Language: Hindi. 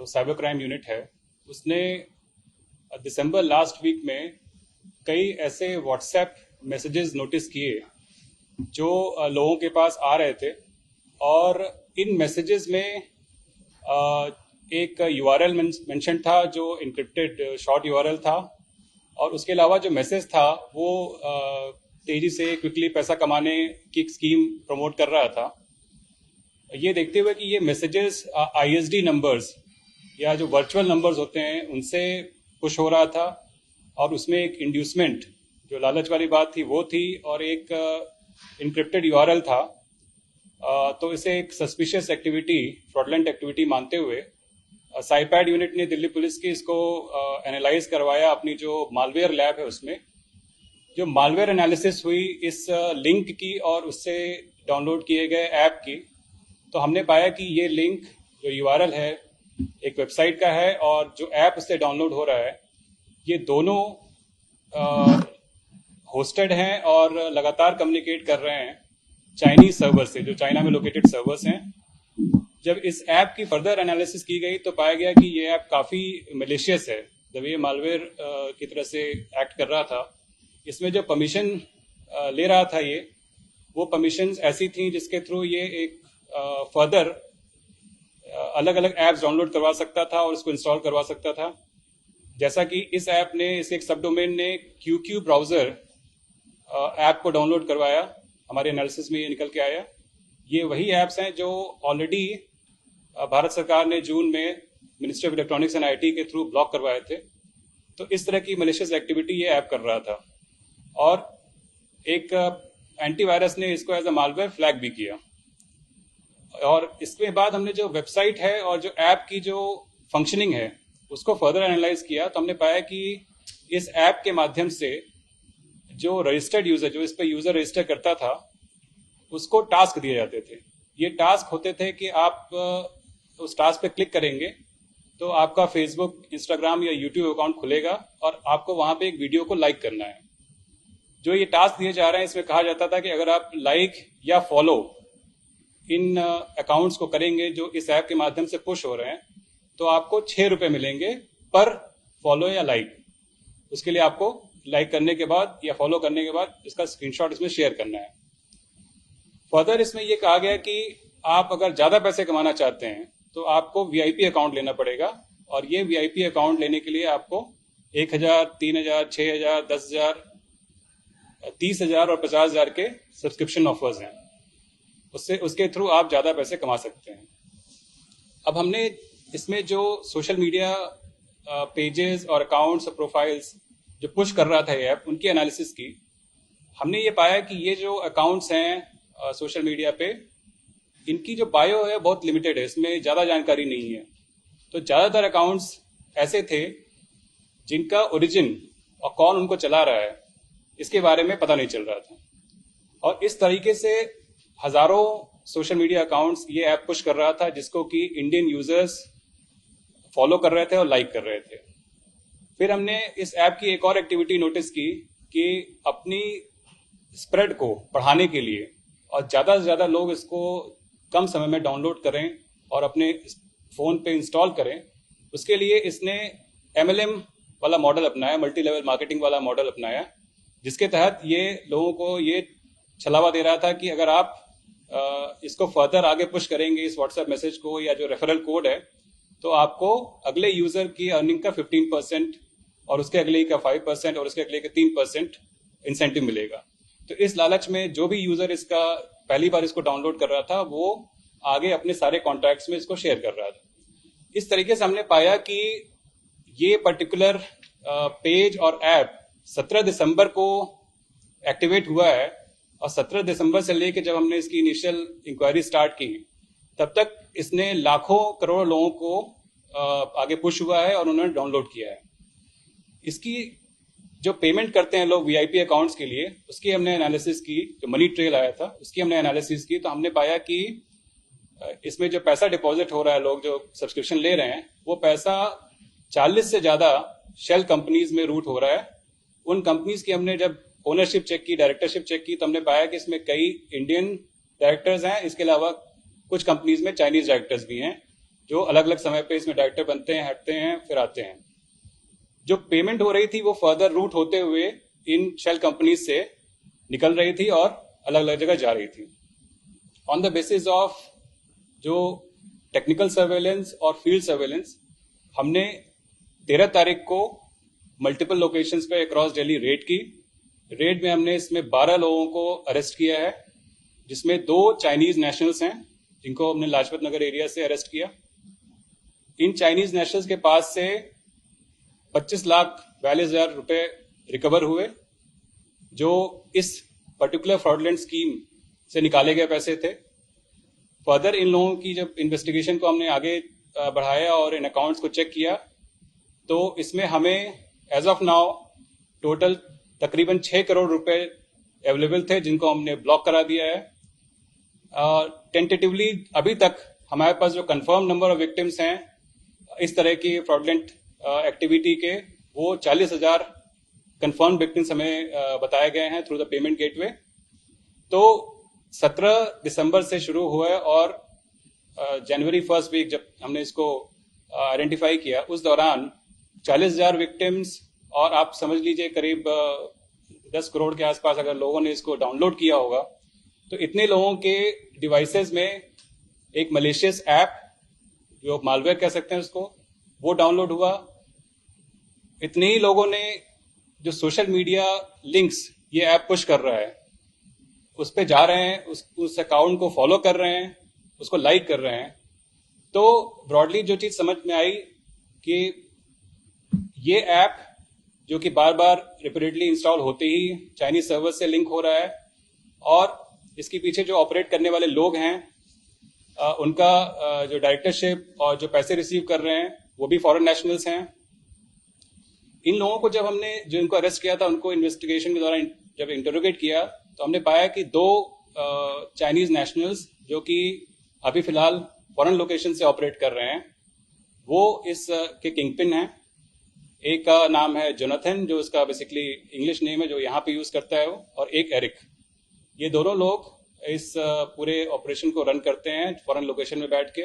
जो साइबर क्राइम यूनिट है उसने दिसंबर लास्ट वीक में कई ऐसे व्हाट्सएप मैसेजेस नोटिस किए जो लोगों के पास आ रहे थे। और इन मैसेजेस में अ, एक यूआरएल मेंशन था जो इनक्रिप्टेड शॉर्ट यूआरएल था। और उसके अलावा जो मैसेज था वो तेजी से क्विकली पैसा कमाने की एक स्कीम प्रमोट कर रहा था। ये देखते हुए कि ये मैसेजेस आईएसडी नंबर्स या जो वर्चुअल नंबर्स होते हैं उनसे पुश हो रहा था। और उसमें एक इंड्यूसमेंट जो लालच वाली बात थी वो थी, और एक इनक्रिप्टेड यूआरएल था। तो इसे एक सस्पिशियस एक्टिविटी, फ्रॉडलेंट एक्टिविटी मानते हुए साइपैड यूनिट ने दिल्ली पुलिस की इसको एनालाइज करवाया अपनी जो मालवेयर लैब है उसमें। जो मालवेयर एनालिसिस हुई इस लिंक की और उससे डाउनलोड किए गए ऐप की, तो हमने पाया कि ये लिंक जो यूआरएल है एक वेबसाइट का है, और जो ऐप उससे डाउनलोड हो रहा है ये दोनों होस्टेड हैं और लगातार कम्युनिकेट कर रहे हैं चाइनीज सर्वर से, जो चाइना में लोकेटेड सर्वर्स हैं। जब इस ऐप की फर्दर एनालिसिस की गई तो पाया गया कि ये ऐप काफ़ी मेलिशियस है, जब ये मालवेयर की तरह से एक्ट कर रहा था। इसमें जो परमिशन ले रहा था ये, वो परमिशंस ऐसी थी जिसके थ्रू ये एक फर्दर अलग अलग ऐप्स डाउनलोड करवा सकता था और उसको इंस्टॉल करवा सकता था। जैसा कि इस ऐप ने, इस एक सब डोमेन ने क्यू ब्राउजर ऐप को डाउनलोड करवाया, हमारे एनालिसिस में ये निकल के आया। ये वही ऐप्स हैं जो ऑलरेडी भारत सरकार ने जून में ministry of electronics and IT के थ्रू ब्लॉक करवाए थे। तो इस तरह की मलिशियस एक्टिविटी ये ऐप कर रहा था। और एक एंटीवायरस ने इसको एज अ मालवेयर फ्लैग भी किया। और इसके बाद हमने जो वेबसाइट है और जो ऐप की जो फंक्शनिंग है उसको फर्दर एनालाइज किया, तो हमने पाया कि इस ऐप के माध्यम से जो रजिस्टर्ड यूजर, जो इस पर यूजर रजिस्टर करता था, उसको टास्क दिए जाते थे। ये टास्क होते थे कि आप उस टास्क पे क्लिक करेंगे तो आपका फेसबुक, इंस्टाग्राम या यूट्यूब अकाउंट खुलेगा और आपको वहां पे एक वीडियो को लाइक करना है। जो ये टास्क दिए जा रहे हैं इसमें कहा जाता था कि अगर आप लाइक या फॉलो इन अकाउंट्स को करेंगे जो इस ऐप के माध्यम से पुश हो रहे हैं, तो आपको 6 रुपए मिलेंगे पर फॉलो या लाइक। उसके लिए आपको लाइक करने के बाद या फॉलो करने के बाद इसका स्क्रीनशॉट इसमें शेयर करना है। फर्दर इसमें यह कहा गया कि आप अगर ज्यादा पैसे कमाना चाहते हैं तो आपको वीआईपी अकाउंट लेना पड़ेगा। और ये वीआईपी अकाउंट लेने के लिए आपको 1,000, 3,000, 6,000, 10,000, 30,000 और 50,000 के सब्सक्रिप्शन ऑफर्स हैं। उसके थ्रू आप ज्यादा पैसे कमा सकते हैं। अब हमने इसमें जो सोशल मीडिया पेजेस और अकाउंट्स और प्रोफाइल्स जो पुश कर रहा था ये ऐप, उनकी एनालिसिस की। हमने ये पाया कि ये जो अकाउंट्स हैं सोशल मीडिया पे, इनकी जो बायो है बहुत लिमिटेड है, इसमें ज़्यादा जानकारी नहीं है। तो ज़्यादातर अकाउंट्स ऐसे थे जिनका ओरिजिन और कौन उनको चला रहा है इसके बारे में पता नहीं चल रहा था। और इस तरीके से हजारों सोशल मीडिया अकाउंट्स ये ऐप पुश कर रहा था, जिसको कि इंडियन यूजर्स फॉलो कर रहे थे और लाइक कर रहे थे। फिर हमने इस ऐप की एक और एक्टिविटी नोटिस की कि अपनी स्प्रेड को बढ़ाने के लिए और ज़्यादा से ज़्यादा लोग इसको कम समय में डाउनलोड करें और अपने फ़ोन पे इंस्टॉल करें, उसके लिए इसने MLM वाला मॉडल अपनाया, मल्टी लेवल मार्केटिंग वाला मॉडल अपनाया, जिसके तहत ये लोगों को ये छलावा दे रहा था कि अगर आप इसको फर्दर आगे पुश करेंगे इस व्हाट्सएप मैसेज को या जो रेफरल कोड है, तो आपको अगले यूजर की अर्निंग का 15% और उसके अगले का 5% और उसके अगले का 3% इंसेंटिव मिलेगा। तो इस लालच में जो भी यूजर इसका पहली बार इसको डाउनलोड कर रहा था वो आगे अपने सारे कॉन्टैक्ट्स में इसको शेयर कर रहा था। इस तरीके से हमने पाया कि ये पर्टिकुलर पेज और ऐप 17 दिसंबर को एक्टिवेट हुआ है। और 17 दिसंबर से लेकर जब हमने इसकी इनिशियल इंक्वायरी स्टार्ट की, तब तक इसने लाखों करोड़ों लोगों को आगे पुश हुआ है और उन्होंने डाउनलोड किया है। इसकी जो पेमेंट करते हैं लोग वीआईपी अकाउंट्स के लिए, उसकी हमने एनालिसिस की। जो मनी ट्रेल आया था उसकी हमने एनालिसिस की, तो हमने पाया कि इसमें जो पैसा डिपॉजिट हो रहा है, लोग जो सब्सक्रिप्शन ले रहे हैं, वो पैसा 40 से ज्यादा शेल कंपनीज में रूट हो रहा है। उन कंपनीज की हमने जब ओनरशिप चेक की, डायरेक्टरशिप चेक की, तो हमने पाया कि इसमें कई इंडियन डायरेक्टर्स हैं। इसके अलावा कुछ कंपनीज में चाइनीज डायरेक्टर्स भी हैं। जो अलग अलग समय पे इसमें डायरेक्टर बनते हैं, हटते हैं, फिर आते हैं। जो पेमेंट हो रही थी वो फर्दर रूट होते हुए इन शेल कंपनीज से निकल रही थी और अलग अलग जगह जा रही थी। ऑन द बेसिस ऑफ जो टेक्निकल सर्वेलेंस और फील्ड सर्वेलेंस, हमने 13 तारीख को मल्टीपल लोकेशंस पे अक्रॉस दिल्ली रेड की। रेड में हमने इसमें 12 लोगों को अरेस्ट किया है, जिसमें 2 चाइनीज नेशनल्स हैं जिनको हमने लाजपत नगर एरिया से अरेस्ट किया। इन चाइनीज नेशनल्स के पास से 25,42,000 रुपए रिकवर हुए, जो इस पर्टिकुलर फ्रॉडलेंट स्कीम से निकाले गए पैसे थे। फर्दर इन लोगों की जब इन्वेस्टिगेशन को हमने आगे बढ़ाया और इन अकाउंट्स को चेक किया, तो इसमें हमें एज ऑफ नाउ टोटल तकरीबन 6 करोड़ रुपए अवेलेबल थे, जिनको हमने ब्लॉक करा दिया है। टेंटेटिवली अभी तक हमारे पास जो कंफर्म नंबर ऑफ विक्टिम्स हैं इस तरह की फ्रॉडलेंट एक्टिविटी के, वो 40,000 कंफर्म विक्टिम्स हमें बताए गए हैं थ्रू द पेमेंट गेटवे। तो 17 दिसंबर से शुरू हुआ है और जनवरी फर्स्ट वीक जब हमने इसको आइडेंटिफाई किया, उस दौरान 40,000 विक्टिम्स और आप समझ लीजिए करीब 10 करोड़ के आसपास अगर लोगों ने इसको डाउनलोड किया होगा, तो इतने लोगों के डिवाइसेस में एक मलेशियस ऐप, जो मालवेयर कह सकते हैं उसको, वो डाउनलोड हुआ। इतने ही लोगों ने जो सोशल मीडिया लिंक्स ये ऐप पुश कर रहा है उस पे जा रहे हैं, उस अकाउंट को फॉलो कर रहे हैं, उसको लाइक कर रहे हैं। तो ब्रॉडली जो चीज समझ में आई कि ये ऐप जो कि बार बार रिपीटेडली इंस्टॉल होते ही चाइनीज सर्वर से लिंक हो रहा है, और इसके पीछे जो ऑपरेट करने वाले लोग हैं उनका जो डायरेक्टरशिप और जो पैसे रिसीव कर रहे हैं वो भी फॉरेन नेशनल्स हैं। इन लोगों को जब हमने जो इनको अरेस्ट किया था, उनको इन्वेस्टिगेशन के दौरान जब इंटरोगेट किया, तो हमने पाया कि 2 चाइनीज नेशनल्स जो कि अभी फिलहाल फॉरेन लोकेशन से ऑपरेट कर रहे हैं, वो इस के किंगपिन हैं। एक का नाम है जोनाथन, जो इसका बेसिकली इंग्लिश नेम है जो यहाँ पे यूज करता है वो, और एक एरिक। ये दोनों लोग इस पूरे ऑपरेशन को रन करते हैं फॉरेन लोकेशन में बैठ के।